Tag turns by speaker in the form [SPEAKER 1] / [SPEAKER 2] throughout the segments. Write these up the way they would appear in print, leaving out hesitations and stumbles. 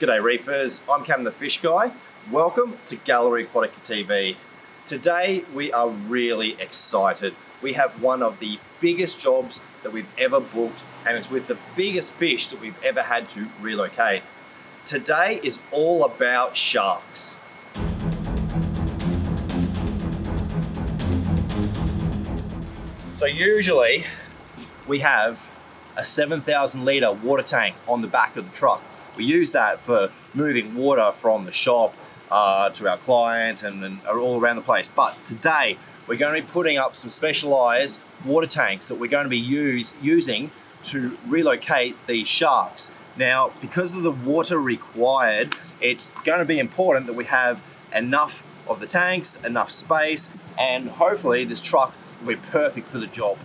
[SPEAKER 1] G'day reefers, I'm Cam the Fish Guy. Welcome to Gallery Aquatica TV. Today we are really excited. We have one of the biggest jobs that we've ever booked, and it's with the biggest fish that we've ever had to relocate. Today is all about sharks. So usually we have a 7,000 litre water tank on the back of the truck. We use that for moving water from the shop to our clients and all around the place. But today we're going to be putting up some specialised water tanks that we're going to be using to relocate these sharks. Now, because of the water required, it's going to be important that we have enough of the tanks, enough space, and hopefully this truck will be perfect for the job.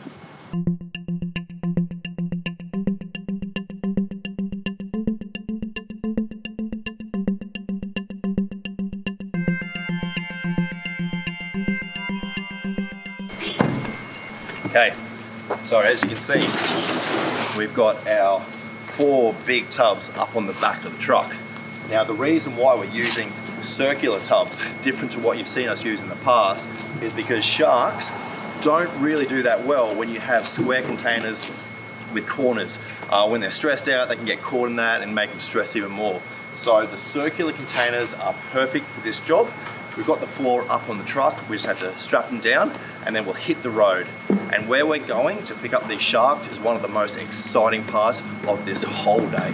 [SPEAKER 1] Okay, so as you can see, we've got our 4 big tubs up on the back of the truck. Now the reason why we're using circular tubs, different to what you've seen us use in the past, is because sharks don't really do that well when you have square containers with corners. When they're stressed out, they can get caught in that and make them stress even more. So the circular containers are perfect for this job. We've got the floor up on the truck, we just have to strap them down and then we'll hit the road. And where we're going to pick up these sharks is one of the most exciting parts of this whole day.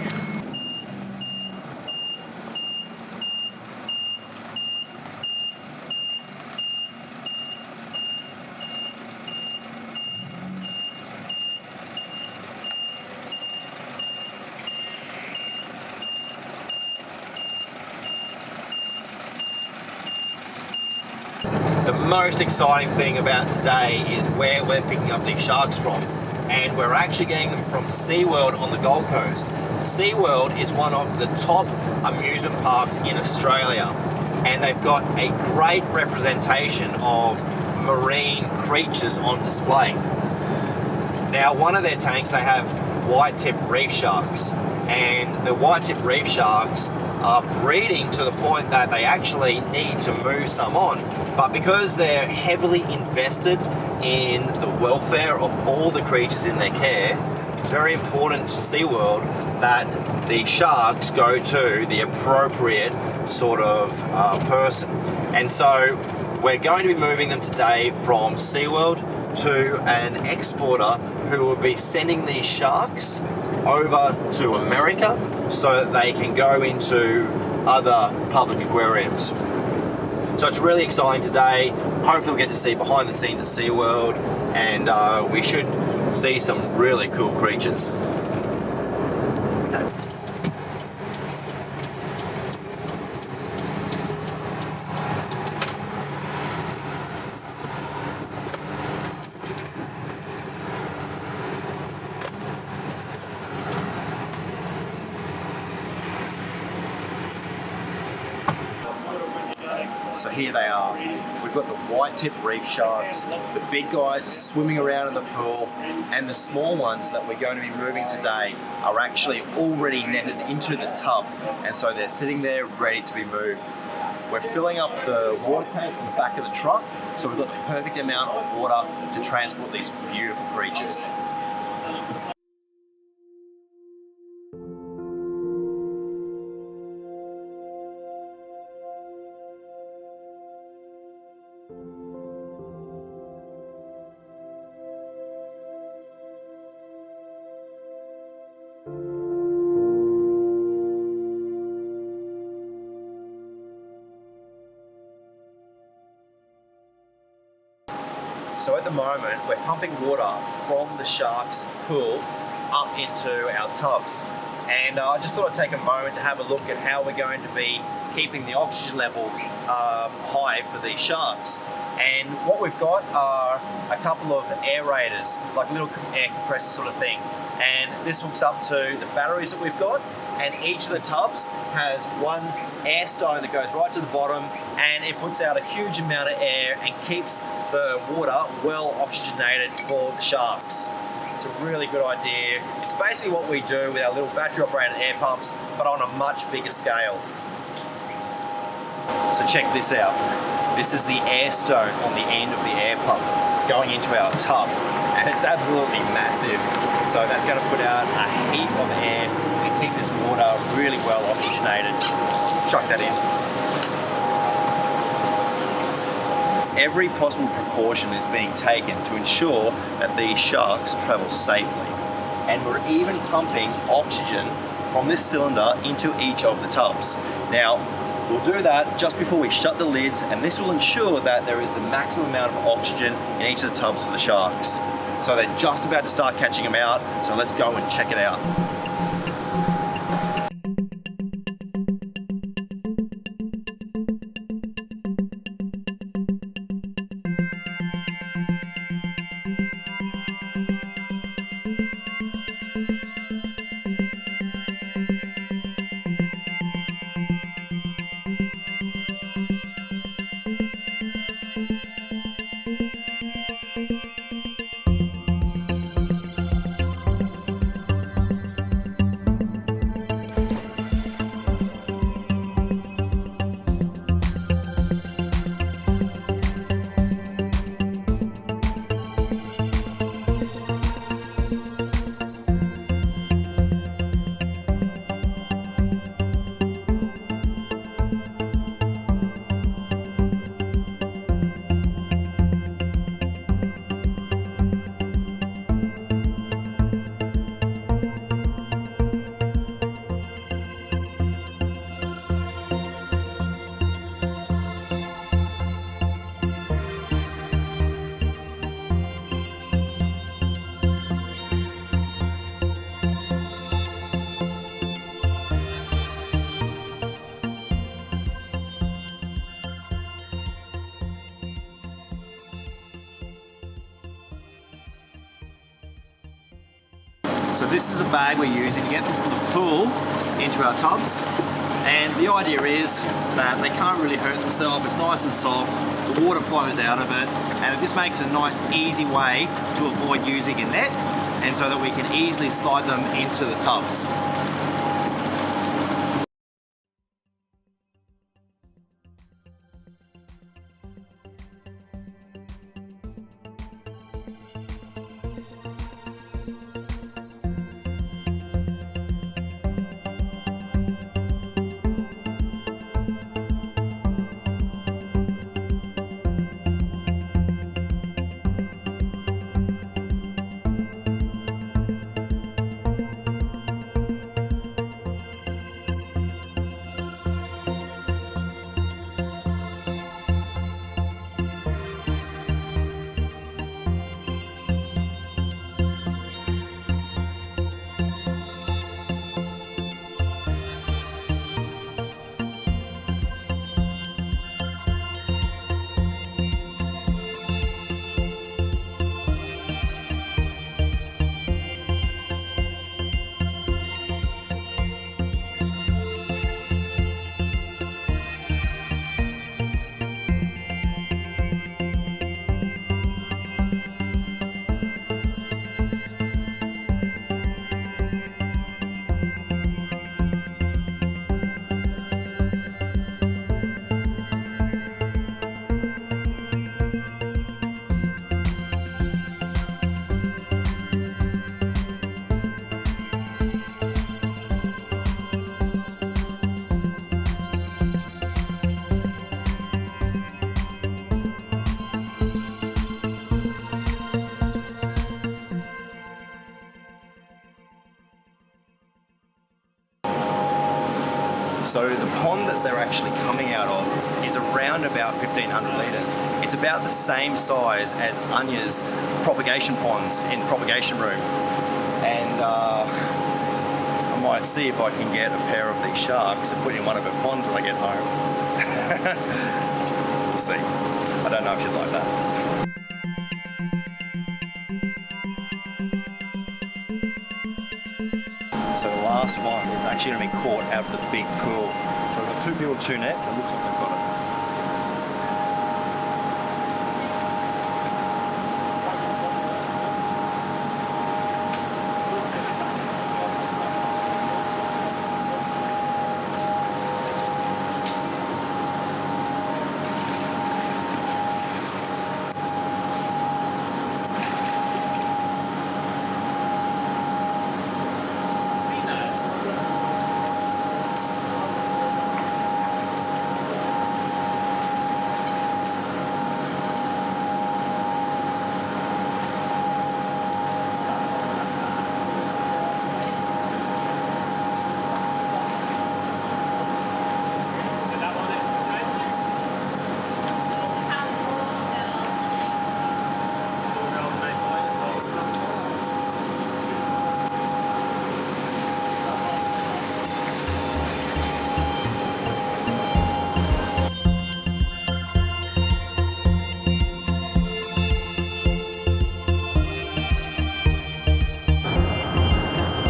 [SPEAKER 1] The most exciting thing about today is where we're picking up these sharks from, and we're actually getting them from SeaWorld on the Gold Coast. SeaWorld is one of the top amusement parks in Australia, and they've got a great representation of marine creatures on display. Now, one of their tanks, they have White Tip Reef Sharks, and the White Tip Reef Sharks are breeding to the point that they actually need to move some on. But because they're heavily invested in the welfare of all the creatures in their care, it's very important to SeaWorld that the sharks go to the appropriate sort of person. And so we're going to be moving them today from SeaWorld to an exporter who will be sending these sharks over to America so that they can go into other public aquariums. So it's really exciting today. Hopefully we'll get to see behind the scenes of SeaWorld, and we should see some really cool creatures. So here they are. We've got the White Tip Reef Sharks. The big guys are swimming around in the pool, and the small ones that we're going to be moving today are actually already netted into the tub, and so they're sitting there ready to be moved. We're filling up the water tanks in the back of the truck, so we've got the perfect amount of water to transport these beautiful creatures. So at the moment, we're pumping water from the sharks' pool up into our tubs. And I just thought I'd take a moment to have a look at how we're going to be keeping the oxygen level high for these sharks. And what we've got are a couple of aerators, like little air compressor sort of thing. And this hooks up to the batteries that we've got, and each of the tubs has one air stone that goes right to the bottom, and it puts out a huge amount of air and keeps the water well oxygenated for the sharks. It's a really good idea. It's basically what we do with our little battery operated air pumps, but on a much bigger scale. So check this out. This is the air stone on the end of the air pump going into our tub, and it's absolutely massive. So that's going to put out a heap of air and keep this water really well oxygenated. Chuck that in. Every possible precaution is being taken to ensure that these sharks travel safely. And we're even pumping oxygen from this cylinder into each of the tubs. Now, we'll do that just before we shut the lids, and this will ensure that there is the maximum amount of oxygen in each of the tubs for the sharks. So they're just about to start catching them out, so let's go and check it out. So this is the bag we're using to get them from the pool into our tubs. And the idea is that they can't really hurt themselves, it's nice and soft, the water flows out of it, and it just makes it a nice easy way to avoid using a net, and so that we can easily slide them into the tubs. So the pond that they're actually coming out of is around about 1,500 litres. It's about the same size as Anya's propagation ponds in the propagation room. And I might see if I can get a pair of these sharks to put in one of her ponds when I get home. We'll see. I don't know if she'd like that. So the last one is actually going to be caught out of the big pool. So I've got two people, two nets. It looks like they've got it.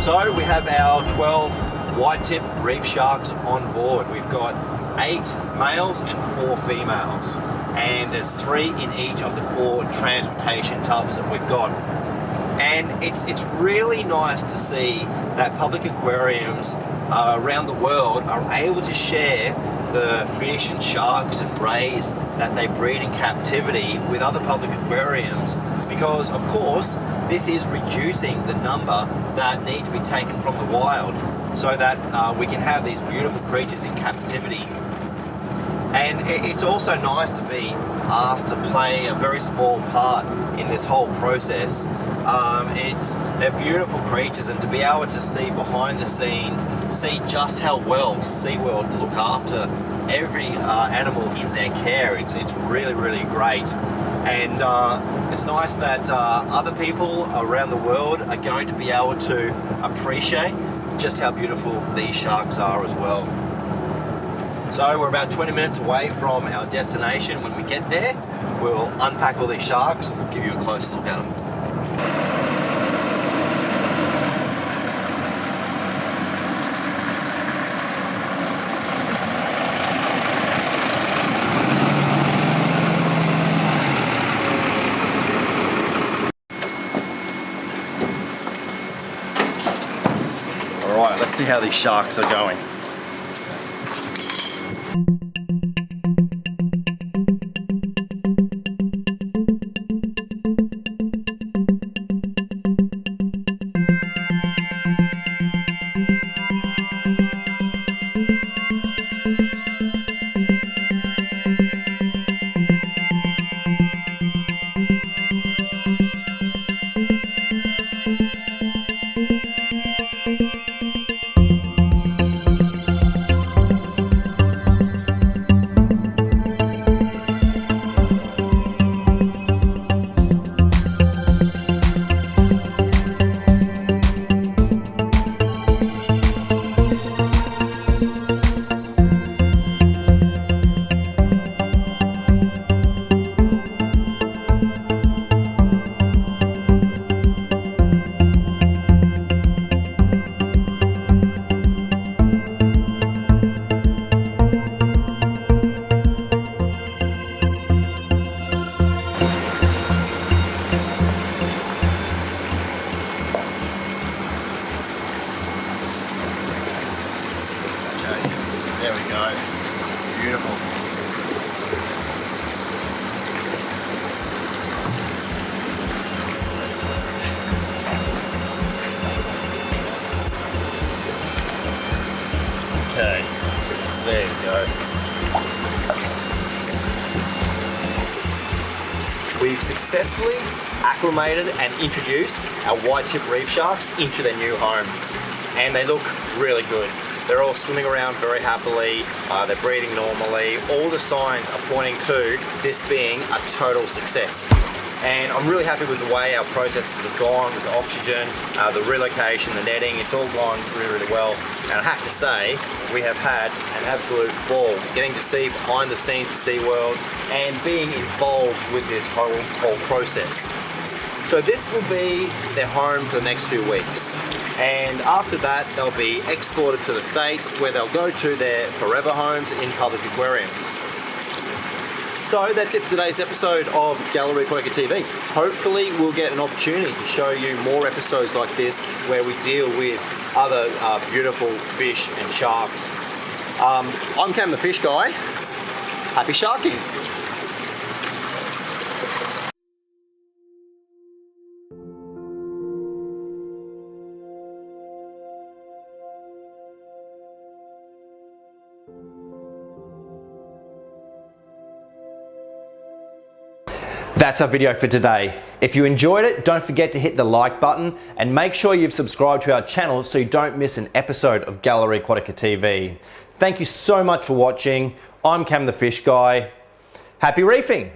[SPEAKER 1] So we have our 12 White Tip Reef Sharks on board. We've got 8 males and 4 females, and there's 3 in each of the 4 transportation tubs that we've got. And it's really nice to see that public aquariums around the world are able to share the fish and sharks and rays that they breed in captivity with other public aquariums, because of course this is reducing the number that need to be taken from the wild, so that we can have these beautiful creatures in captivity. And it's also nice to be asked to play a very small part in this whole process. They're beautiful creatures, and to be able to see behind the scenes, see just how well SeaWorld look after every animal in their care, it's really, really great. And it's nice that other people around the world are going to be able to appreciate just how beautiful these sharks are as well. So we're about 20 minutes away from our destination. When we get there, we'll unpack all these sharks and we'll give you a closer look at them. Alright, let's see how these sharks are going. There we go. Beautiful. Okay, there you go. We've successfully acclimated and introduced our White Tip Reef Sharks into their new home, and they look really good. They're all swimming around very happily, they're breathing normally. All the signs are pointing to this being a total success. And I'm really happy with the way our processes have gone with the oxygen, the relocation, the netting. It's all gone really, really well. And I have to say, we have had an absolute ball getting to see behind the scenes of SeaWorld and being involved with this whole process. So this will be their home for the next few weeks. And after that, they'll be exported to the States, where they'll go to their forever homes in public aquariums. So that's it for today's episode of Gallery Aquatica TV. Hopefully we'll get an opportunity to show you more episodes like this, where we deal with other beautiful fish and sharks. I'm Cam the Fish Guy. Happy sharking! That's our video for today. If you enjoyed it, don't forget to hit the like button and make sure you've subscribed to our channel so you don't miss an episode of Gallery Aquatica TV. Thank you so much for watching. I'm Cam the Fish Guy. Happy reefing!